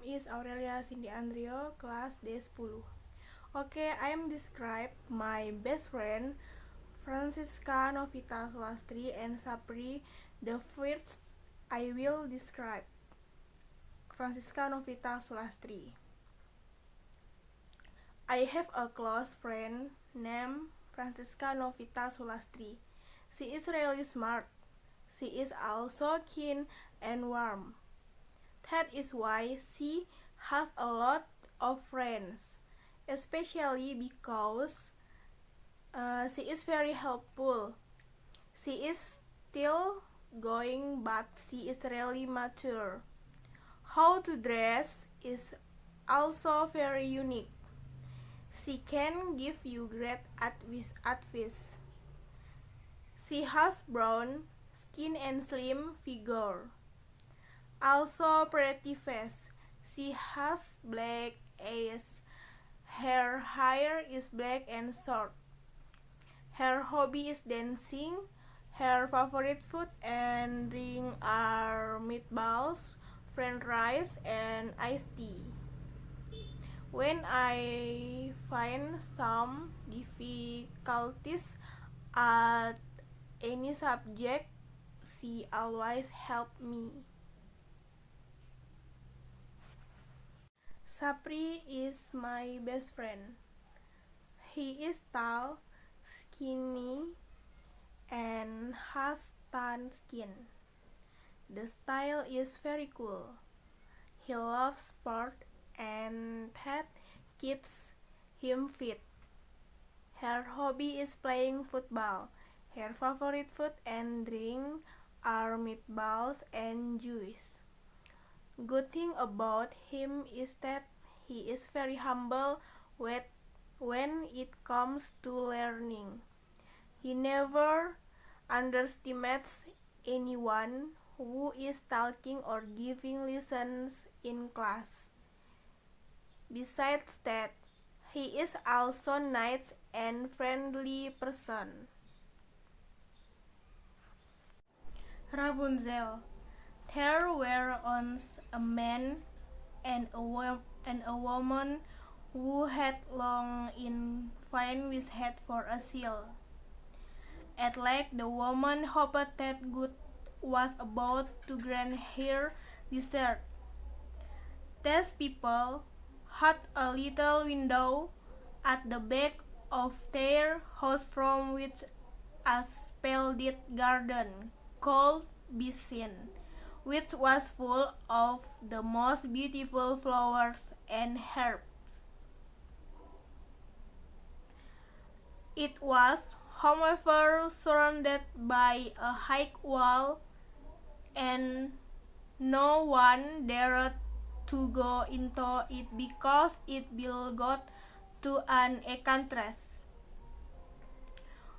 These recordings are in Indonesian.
name is Aurelia Cindy Andrio, kelas D10. Okay, I am describe my best friend Francisca Novita Sulastri and Sapri. The first I will describe Francisca Novita Sulastri. I have a close friend named Francisca Novita Sulastri. She is really smart. She is also kind and warm. That is why she has a lot of friends, especially because she is very helpful. She is still going, but she is really mature. How to dress is also very unique. She can give you great advice. She has brown skin and slim figure. Also pretty face. She has black eyes. Her hair is black and short. Her hobby is dancing. Her favorite food and drink are meatballs, french fries, and iced tea. When I find some difficulties at any subject, she always help me. Sapri is my best friend. He is tall, skinny, and has tan skin. The style is very cool. He loves sport and that keeps him fit. Her hobby is playing football. Her favorite food and drink are meatballs and juice. Good thing about him is that he is very humble when it comes to learning. He never underestimates anyone who is talking or giving lessons in class. Besides that, he is also nice and friendly person. Rapunzel. There were once a man and a woman who had long in vain wished for a seal. At length the woman hoped that God was about to grant her desire. These people had a little window at the back of their house from which a splendid garden could be seen, which was full of the most beautiful flowers and herbs. It was, however, surrounded by a high wall, and no one dared to go into it because it belonged to an enchantress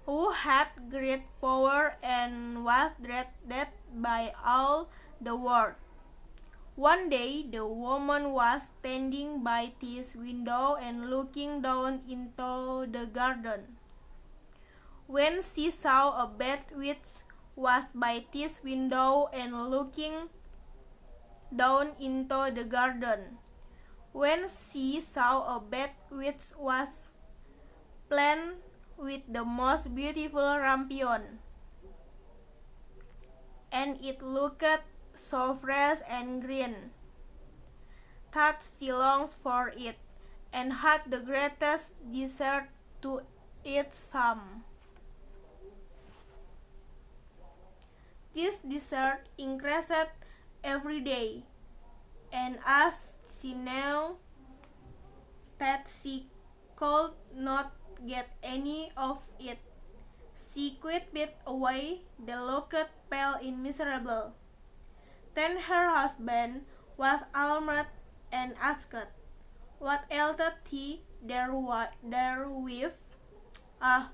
who had great power and was dreaded by all the world. One day the woman was standing by this window and looking down into the garden, when she saw a bat which was by this window and looking down into the garden. When she saw a bat which was plain with the most beautiful rampion, and it looked so fresh and green, that she longed for it, and had the greatest desire to eat some. This desire increased every day, and as she knew that she could not get any of it, she quit it away. The looked pale and miserable. Then her husband was alarmed and asked, "What ailed thee therewith?" "Ah,"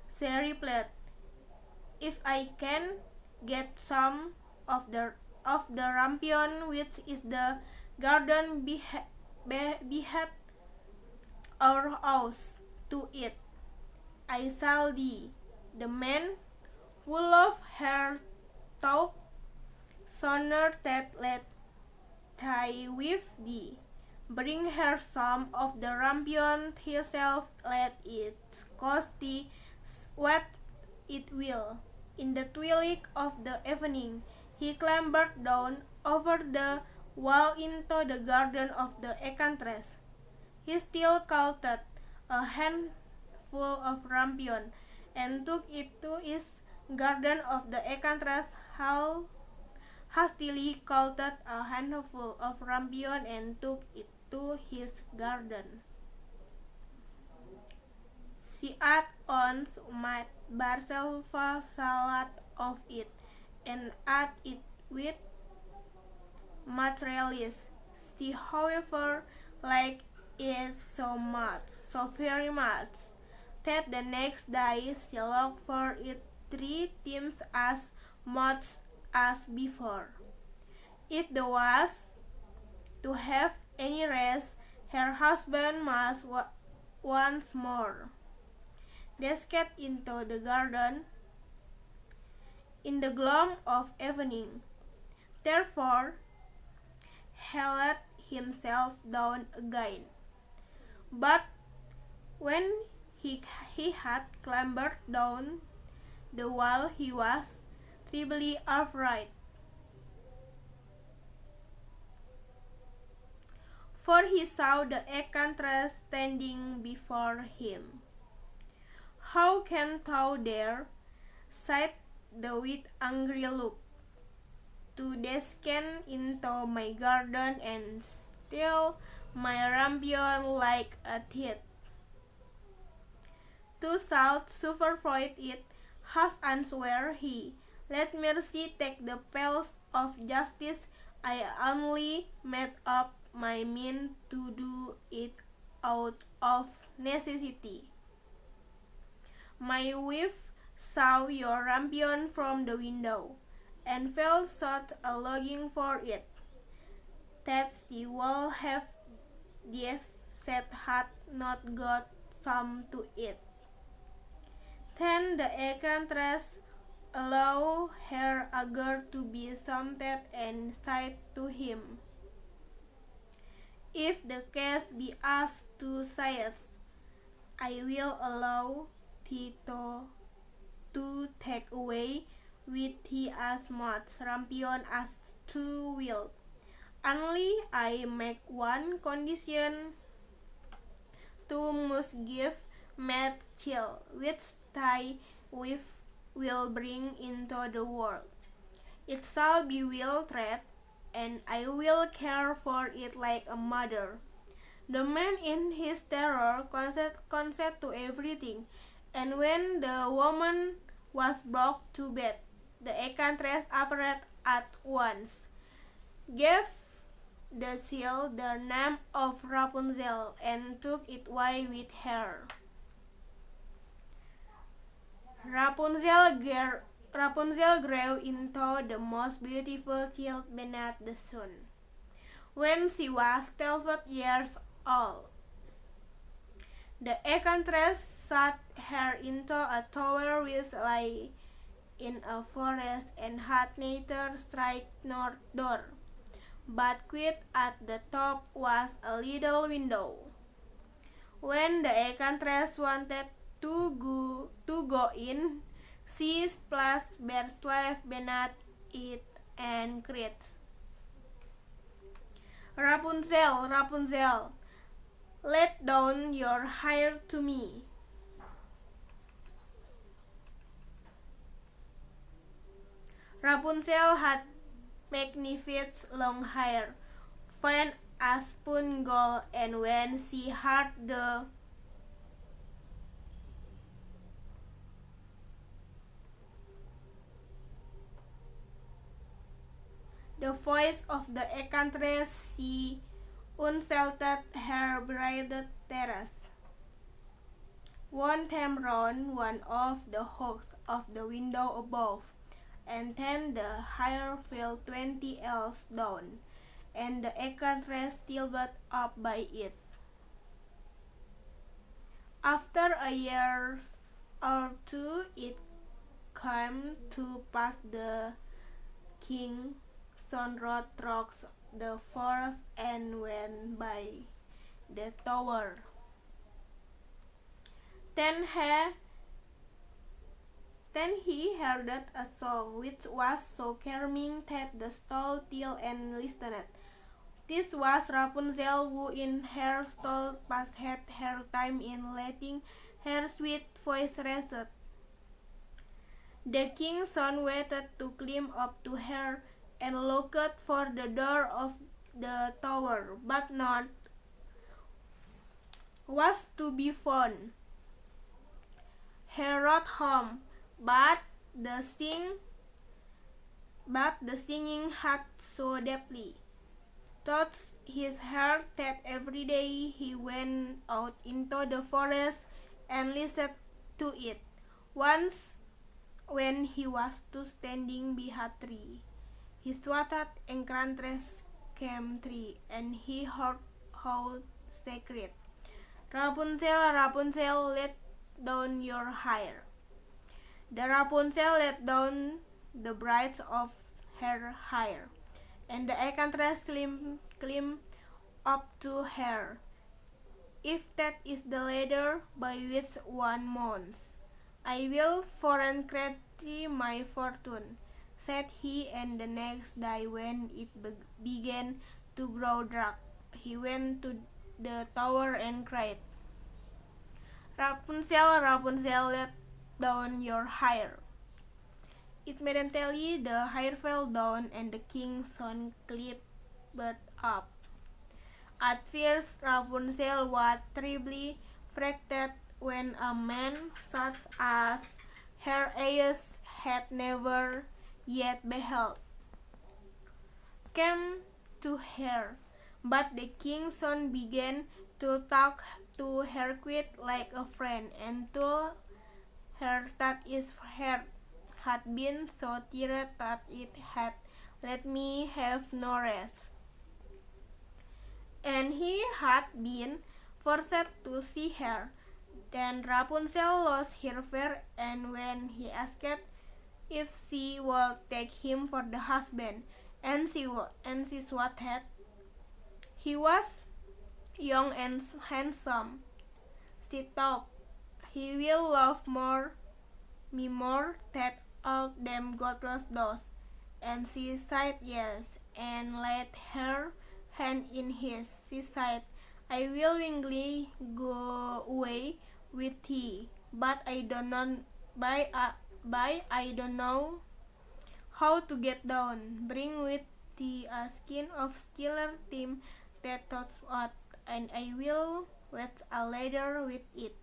she replied, "if I can get some of the rampion which is the garden behind our house to eat, I shall die." The man, full of her, thought, "Sooner that let die with thee." bring her some of the rampion herself, let it cost thee what it will. In the twilight of the evening, he clambered down over the wall into the garden of the enchantress. He still counted a handful of rampion, and took it to his garden of the enchantress. Hastily counted a handful of rampion and took it to his garden. She ate once made Barselva salad of it, and ate it with much relish. She, however, liked it so very much, that the next day she looked for it 3 times as much as before. If there was to have any rest, her husband must once more dash into the garden in the gloom of evening. Therefore, he let himself down again. But when he had clambered down the wall, he was terribly afraid, for he saw the enchantress standing before him. "How canst thou dare," said the with angry look, "to dash into my garden and steal my rampion like a thief? Thou shalt suffer for it." "Hush," answered he, "let mercy take the place of justice. I only made up my mind to do it out of necessity. My wife saw your rampion from the window, and felt such a longing for it, that she would have said had not got some to eat." Then the enchantress allowed her anger to be soothed, and said to him, "If the case be as thou sayest, I will allow thee to take away with thee as much rampion as thou wilt. Only I make one condition: thou must give me child, which thy wife will bring into the world. It shall be well treated, and I will care for it like a mother." The man in his terror consented to everything, and when the woman was brought to bed, the enchantress appeared at once, gave the child the name of Rapunzel, and took it away with her. Rapunzel grew into the most beautiful child beneath the sun. When she was 12 years old, the enchantress shut her into a tower which lay in a forest, and had neither street nor door, but quite at the top was a little window. When the enchantress wanted to go in, she placed her slave beneath it and cried, "Rapunzel, Rapunzel, let down your hair to me." Rapunzel had magnificent long hair, fine as spun gold, and when she heard the voice of the enchantress, she unsalted her braided dress, wound them round one of the hooks of the window above, and then the hair fell 20 ells down, and the enchantress tilted up by it. After a year or two, it came to pass the king's son rode through the forest and went by the tower. Then he heard a song which was so charming that the stole till and listened. This was Rapunzel, who in her stole passed her time in letting her sweet voice rest. The king's son waited to climb up to her and looked for the door of the tower, but none was to be found. He rode home, but the singing had so deeply touched his heart that every day he went out into the forest and listened to it. Once, when he was standing by a tree, he swatted enchantress came tree, and he heard how sacred. Rapunzel, Rapunzel, let down your hair. The Rapunzel let down the braids of her hair, and the enchantress climbed up to her. If that is the ladder by which one mounts, I will foreign my fortune, said he, and the next day when it began to grow dark, he went to the tower and cried, Rapunzel, Rapunzel, let down your hair. Immediately the hair fell down and the king's son climbed up. At first Rapunzel was terribly frightened when a man such as her eyes had never yet beheld came to her, but the king's son began to talk to her quite like a friend, and told her that his heart had been so tired that it had let me have no rest, and he had been forced to see her. Then Rapunzel lost her fear, and when he asked if she would take him for the husband, and she swatted, he was young and handsome. She thought, he will love me more than all them godless does. And she said yes, and laid her hand in his. She said, I will willingly go away with thee, but I don't know how to get down. Bring with thee a skin of killer team that touch out, and I will wet a ladder with it.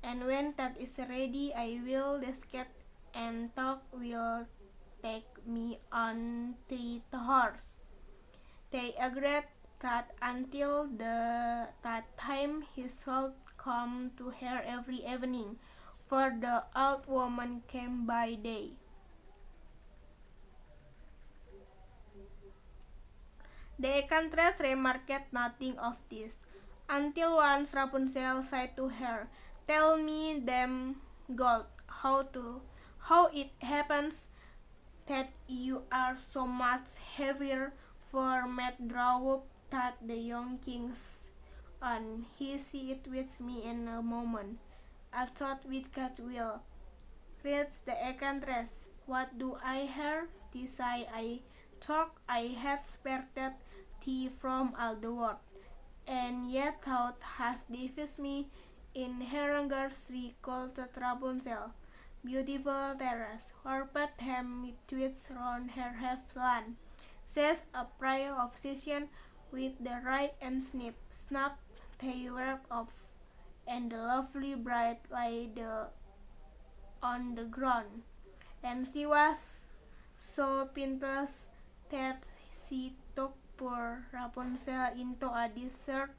And when that is ready, I will descend, and thou will take me on the horse. They agreed that until that time he should come to her every evening, for the old woman came by day. The enchantress remarked nothing of this, until once Rapunzel said to her, Tell me, Dame Gold, how it happens that you are so much heavier for mad draw that the young king's on. He see it with me in a moment. I thought with God's will. Reads the enchantress. What do I hear? This I thought I had spared thee from all the world, and yet thou hast deceived me. In her anger she called Rapunzel, beautiful terrace, warped hem with twists round her headland, says a prayer of physician with the right and snap they were off, and the lovely bride lay on the ground, and she was so piteous that she took poor Rapunzel into a desert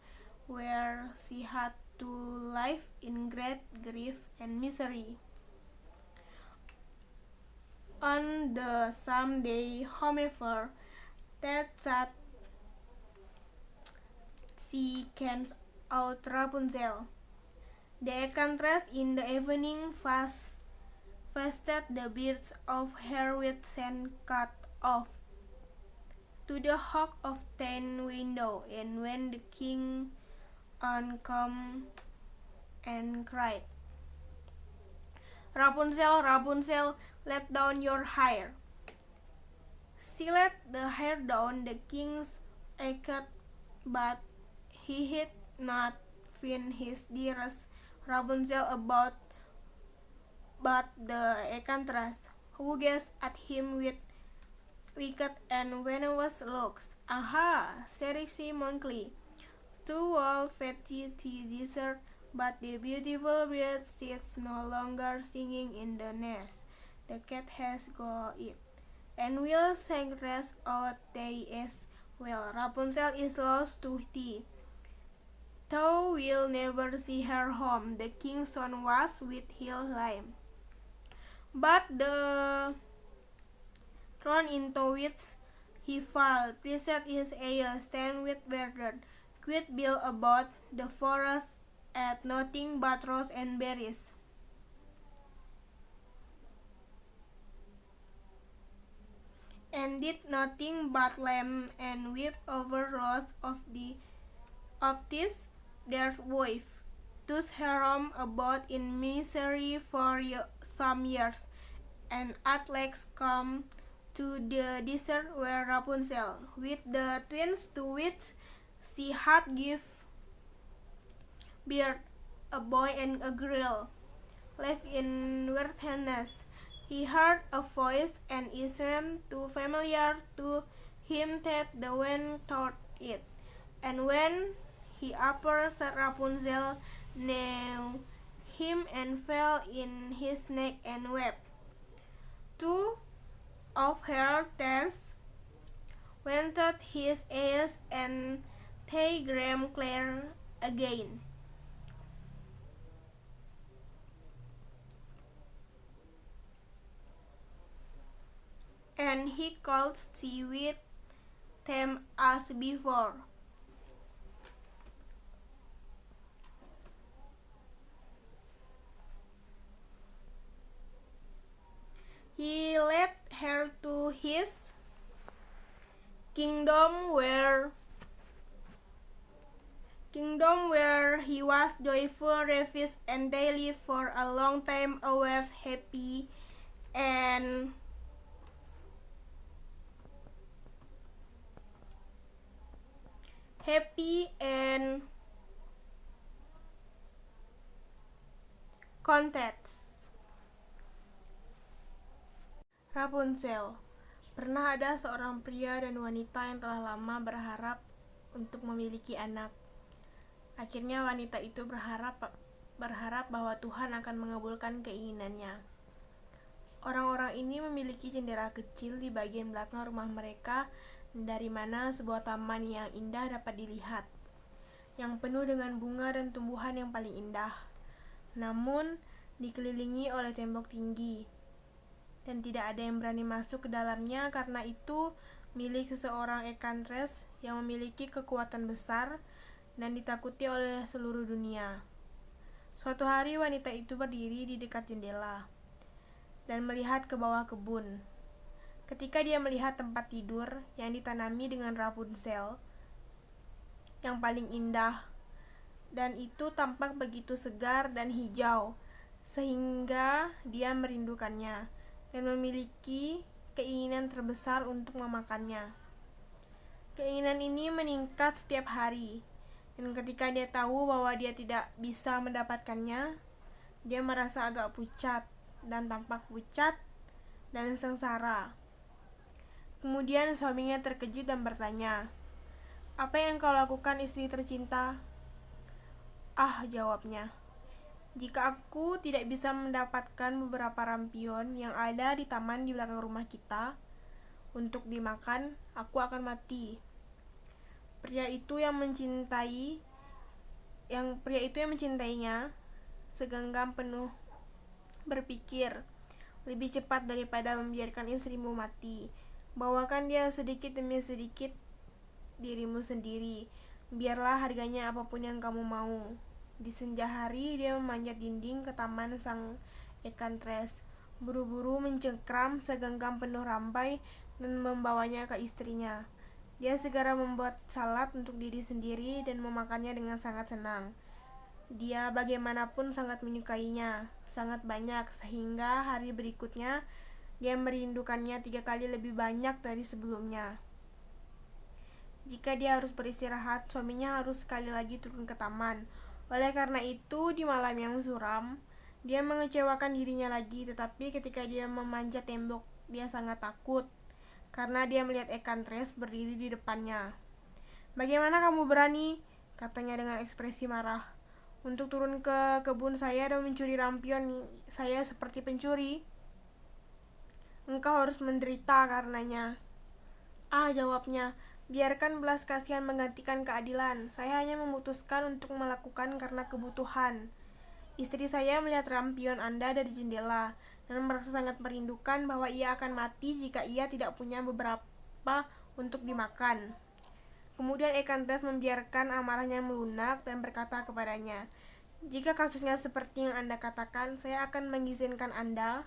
where she had to live in great grief and misery. On the same day, however, that she cast out Rapunzel. The enchantress in the evening fasted the beards of her with sand cut off, to the hawk of 10 window, and when the king came and cried, "Rapunzel, Rapunzel, let down your hair." She let the hair down. The king ached, but he had not find his dearest Rapunzel about but the enchantress, who gazed at him with wicked and venomous looks. "Aha!" said she mockingly. "Two wolves fatty the desert, but the beautiful bird sits no longer singing in the nest. The cat has got it, and will sing rest out day as well. Rapunzel is lost to thee. Thou wilt never see her home." The king's son was with heel lame, but the thrown into which he fell preset his ears, stand with bearded, quit bill about the forest at nothing but rose and berries, and did nothing but lament and weep over loss of this their wife. Thus he roamed about in misery for some years, and at length come to the desert where Rapunzel, with the twins to which she had given birth, a boy and a girl, lived in wilderness. He heard a voice, and it seemed too familiar to him that the wind taught it. And when he approached Rapunzel, knew him and fell in his neck and wept. Two of her tears wetted his eyes, and they grew clear again. And he called she with them as before. He led her to his kingdom where he was joyful, ravished, and they lived for a long time, always and content. Rapunzel. Pernah ada seorang pria dan wanita yang telah lama berharap untuk memiliki anak. Akhirnya wanita itu berharap bahwa Tuhan akan mengabulkan keinginannya. Orang-orang ini memiliki jendela kecil di bagian belakang rumah mereka, dari mana sebuah taman yang indah dapat dilihat, yang penuh dengan bunga dan tumbuhan yang paling indah, namun dikelilingi oleh tembok tinggi, dan tidak ada yang berani masuk ke dalamnya karena itu milik seseorang enchantress yang memiliki kekuatan besar dan ditakuti oleh seluruh dunia. Suatu hari wanita itu berdiri di dekat jendela dan melihat ke bawah kebun. Ketika dia melihat tempat tidur yang ditanami dengan Rapunzel yang paling indah, dan itu tampak begitu segar dan hijau sehingga dia merindukannya dan memiliki keinginan terbesar untuk memakannya. Keinginan ini meningkat setiap hari, dan ketika dia tahu bahwa dia tidak bisa mendapatkannya, dia merasa agak pucat dan tampak pucat dan sengsara. Kemudian suaminya terkejut dan bertanya, "Apa yang kau lakukan, istri tercinta?" "Ah," jawabnya, "jika aku tidak bisa mendapatkan beberapa rampion yang ada di taman di belakang rumah kita untuk dimakan, aku akan mati." Pria itu yang mencintainya segenggam penuh berpikir, "Lebih cepat daripada membiarkan istrimu mati, bawakan dia sedikit demi sedikit dirimu sendiri. Biarlah harganya apapun yang kamu mau." Di senja hari dia memanjat dinding ke taman sang enchantress, buru-buru mencengkram segenggam penuh rampai dan membawanya ke istrinya. Dia segera membuat salad untuk diri sendiri dan memakannya dengan sangat senang. Dia bagaimanapun sangat menyukainya, sangat banyak, sehingga hari berikutnya dia merindukannya 3 kali lebih banyak dari sebelumnya. Jika dia harus beristirahat, suaminya harus sekali lagi turun ke taman. Oleh karena itu, di malam yang suram, dia mengecewakan dirinya lagi, tetapi ketika dia memanjat tembok, dia sangat takut karena dia melihat Ekantres berdiri di depannya. "Bagaimana kamu berani?" katanya dengan ekspresi marah. "Untuk turun ke kebun saya dan mencuri rampion saya seperti pencuri? Engkau harus menderita karenanya." "Ah," jawabnya, "biarkan belas kasihan menggantikan keadilan. Saya hanya memutuskan untuk melakukan karena kebutuhan. Istri saya melihat rampion Anda dari jendela dan merasa sangat merindukan bahwa ia akan mati jika ia tidak punya beberapa untuk dimakan." Kemudian Ekantres membiarkan amarahnya melunak dan berkata kepadanya, "Jika kasusnya seperti yang Anda katakan, saya akan mengizinkan Anda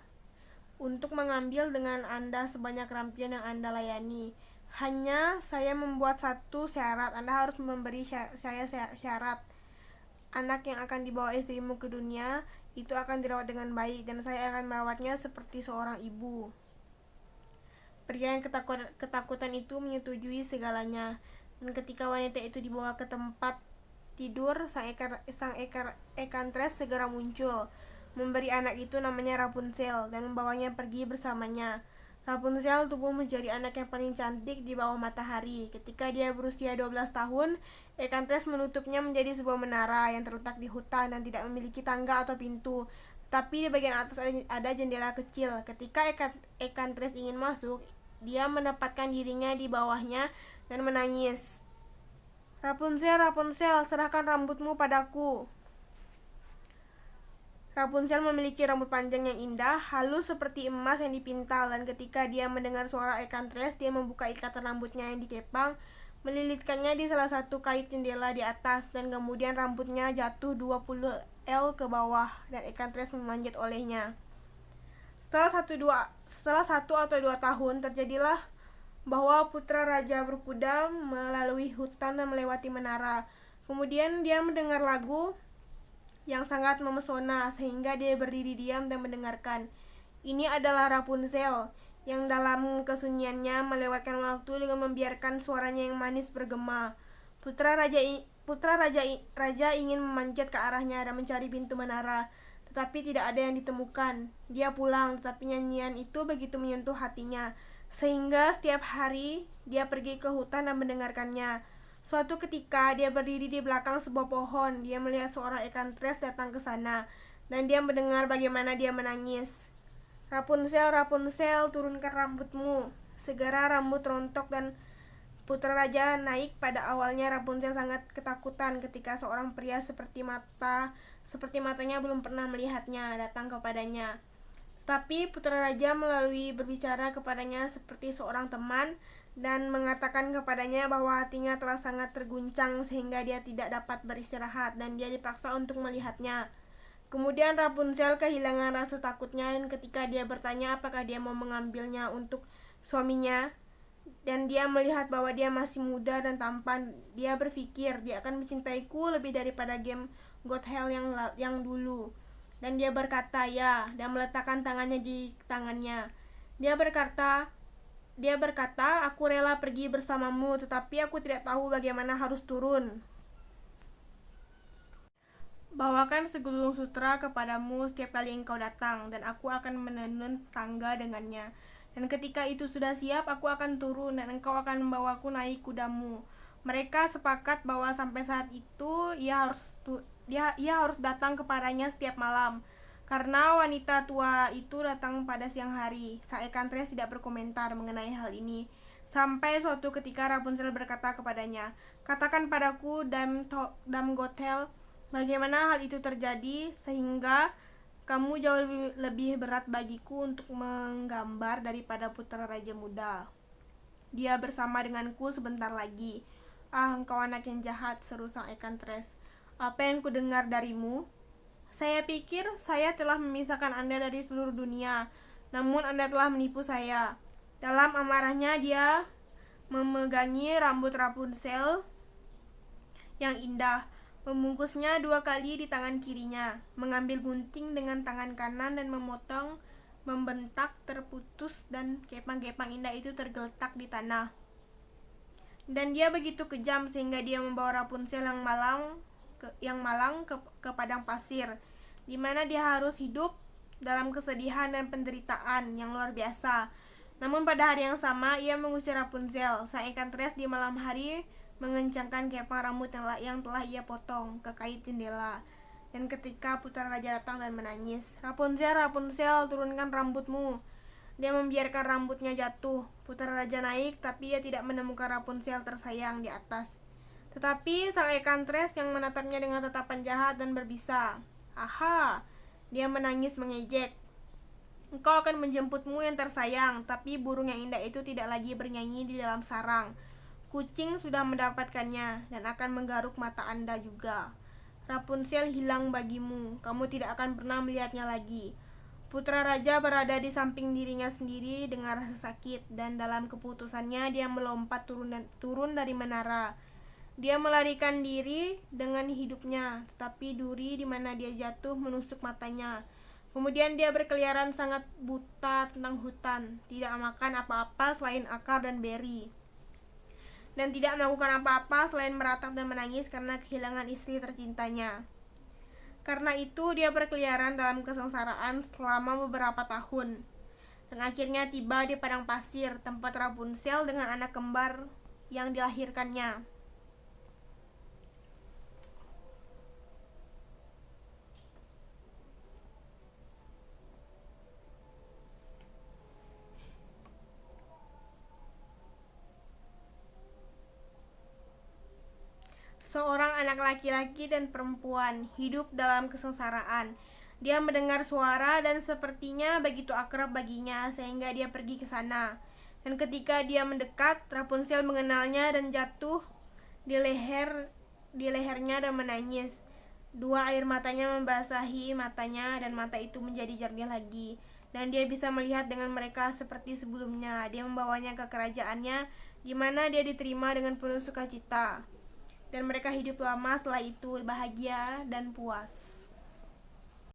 untuk mengambil dengan Anda sebanyak rampion yang Anda layani. Hanya saya membuat satu syarat. Anda harus memberi saya syarat. Anak yang akan dibawa istrimu ke dunia itu akan dirawat dengan baik dan saya akan merawatnya seperti seorang ibu." Pria yang ketakutan itu menyetujui segalanya, dan ketika wanita itu dibawa ke tempat tidur, sang Ekantres segera muncul, memberi anak itu namanya Rapunzel dan membawanya pergi bersamanya. Rapunzel tumbuh menjadi anak yang paling cantik di bawah matahari. Ketika dia berusia 12 tahun, Ekantres menutupnya menjadi sebuah menara yang terletak di hutan dan tidak memiliki tangga atau pintu. Tapi di bagian atas ada jendela kecil. Ketika Ekantres ingin masuk, dia menempatkan dirinya di bawahnya dan menangis. "Rapunzel, Rapunzel, serahkan rambutmu padaku." Rapunzel memiliki rambut panjang yang indah, halus seperti emas yang dipintal, dan ketika dia mendengar suara Ekantres, dia membuka ikatan rambutnya yang dikepang, melilitkannya di salah satu kait jendela di atas, dan kemudian rambutnya jatuh 20 L ke bawah, dan Ekantres memanjat olehnya. Setelah 1 atau 2 tahun, terjadilah bahwa putra raja berkuda melalui hutan dan melewati menara. Kemudian dia mendengar lagu yang sangat memesona sehingga dia berdiri diam dan mendengarkan. Ini adalah Rapunzel yang dalam kesunyiannya melewatkan waktu dengan membiarkan suaranya yang manis bergema. Raja ingin memanjat ke arahnya dan mencari pintu menara, tetapi tidak ada yang ditemukan. Dia pulang, tetapi nyanyian itu begitu menyentuh hatinya, sehingga setiap hari dia pergi ke hutan dan mendengarkannya. Suatu ketika dia berdiri di belakang sebuah pohon. Dia melihat seorang Ekantres datang ke sana, dan dia mendengar bagaimana dia menangis. "Rapunzel, Rapunzel, turunkan rambutmu." Segera rambut rontok dan putra raja naik. Pada awalnya Rapunzel sangat ketakutan ketika seorang pria seperti matanya belum pernah melihatnya datang kepadanya. Tapi putra raja melalui berbicara kepadanya seperti seorang teman dan mengatakan kepadanya bahwa hatinya telah sangat terguncang sehingga dia tidak dapat beristirahat dan dia dipaksa untuk melihatnya. Kemudian Rapunzel kehilangan rasa takutnya, dan ketika dia bertanya apakah dia mau mengambilnya untuk suaminya dan dia melihat bahwa dia masih muda dan tampan, dia berpikir dia akan mencintaiku lebih daripada game Gothel yang dulu. Dan dia berkata ya, dan meletakkan tangannya di tangannya. Dia berkata, "Aku rela pergi bersamamu, tetapi aku tidak tahu bagaimana harus turun. Bawakan segulung sutra kepadamu setiap kali engkau datang, dan aku akan menenun tangga dengannya. Dan ketika itu sudah siap, aku akan turun, dan engkau akan membawaku naik kudamu." Mereka sepakat bahwa sampai saat itu ia harus datang kepadanya setiap malam. Karena wanita tua itu datang pada siang hari, sang Ekantres tidak berkomentar mengenai hal ini. Sampai suatu ketika Rapunzel berkata kepadanya, "Katakan padaku, Dame Gothel, bagaimana hal itu terjadi sehingga kamu jauh lebih berat bagiku untuk menggambar daripada putra raja muda. Dia bersama denganku sebentar lagi." "Ah, engkau anak yang jahat," seru sang Ekantres. "Apa yang kudengar darimu? Saya pikir saya telah memisahkan Anda dari seluruh dunia, namun Anda telah menipu saya." Dalam amarahnya dia memegangi rambut Rapunzel yang indah, membungkusnya 2 kali di tangan kirinya, mengambil gunting dengan tangan kanan dan memotong, membentak terputus dan kepang-kepang indah itu tergeletak di tanah. Dan dia begitu kejam sehingga dia membawa Rapunzel yang malang ke padang pasir, di mana dia harus hidup dalam kesedihan dan penderitaan yang luar biasa. Namun pada hari yang sama ia mengusir Rapunzel, sang ikan tres, di malam hari mengencangkan kepang rambut yang telah ia potong ke kait jendela. Dan ketika putra raja datang dan menangis, "Rapunzel, Rapunzel, turunkan rambutmu." Dia membiarkan rambutnya jatuh. Putra raja naik, tapi ia tidak menemukan Rapunzel tersayang di atas. Tetapi sang ikan tres yang menatapnya dengan tatapan jahat dan berbisa. "Aha!" Dia menangis mengejek. "Engkau akan menjemputmu yang tersayang, tapi burung yang indah itu tidak lagi bernyanyi di dalam sarang. Kucing sudah mendapatkannya dan akan menggaruk mata Anda juga. Rapunzel hilang bagimu, kamu tidak akan pernah melihatnya lagi." Putra raja berada di samping dirinya sendiri dengan rasa sakit, dan dalam keputusannya dia melompat turun dari menara. Dia melarikan diri dengan hidupnya, tetapi duri di mana dia jatuh menusuk matanya. Kemudian dia berkeliaran sangat buta tentang hutan, tidak makan apa-apa selain akar dan beri, dan tidak melakukan apa-apa selain meratap dan menangis karena kehilangan istri tercintanya. Karena itu dia berkeliaran dalam kesengsaraan selama beberapa tahun, dan akhirnya tiba di padang pasir tempat Rapunzel dengan anak kembar yang dilahirkannya. Seorang anak laki-laki dan perempuan hidup dalam kesengsaraan. Dia mendengar suara dan sepertinya begitu akrab baginya sehingga dia pergi ke sana. Dan ketika dia mendekat, Rapunzel mengenalnya dan jatuh di lehernya dan menangis. 2 air matanya membasahi matanya dan mata itu menjadi jernih lagi. Dan dia bisa melihat dengan mereka seperti sebelumnya. Dia membawanya ke kerajaannya, di mana dia diterima dengan penuh sukacita. Dan mereka hidup lama setelah itu, bahagia dan puas.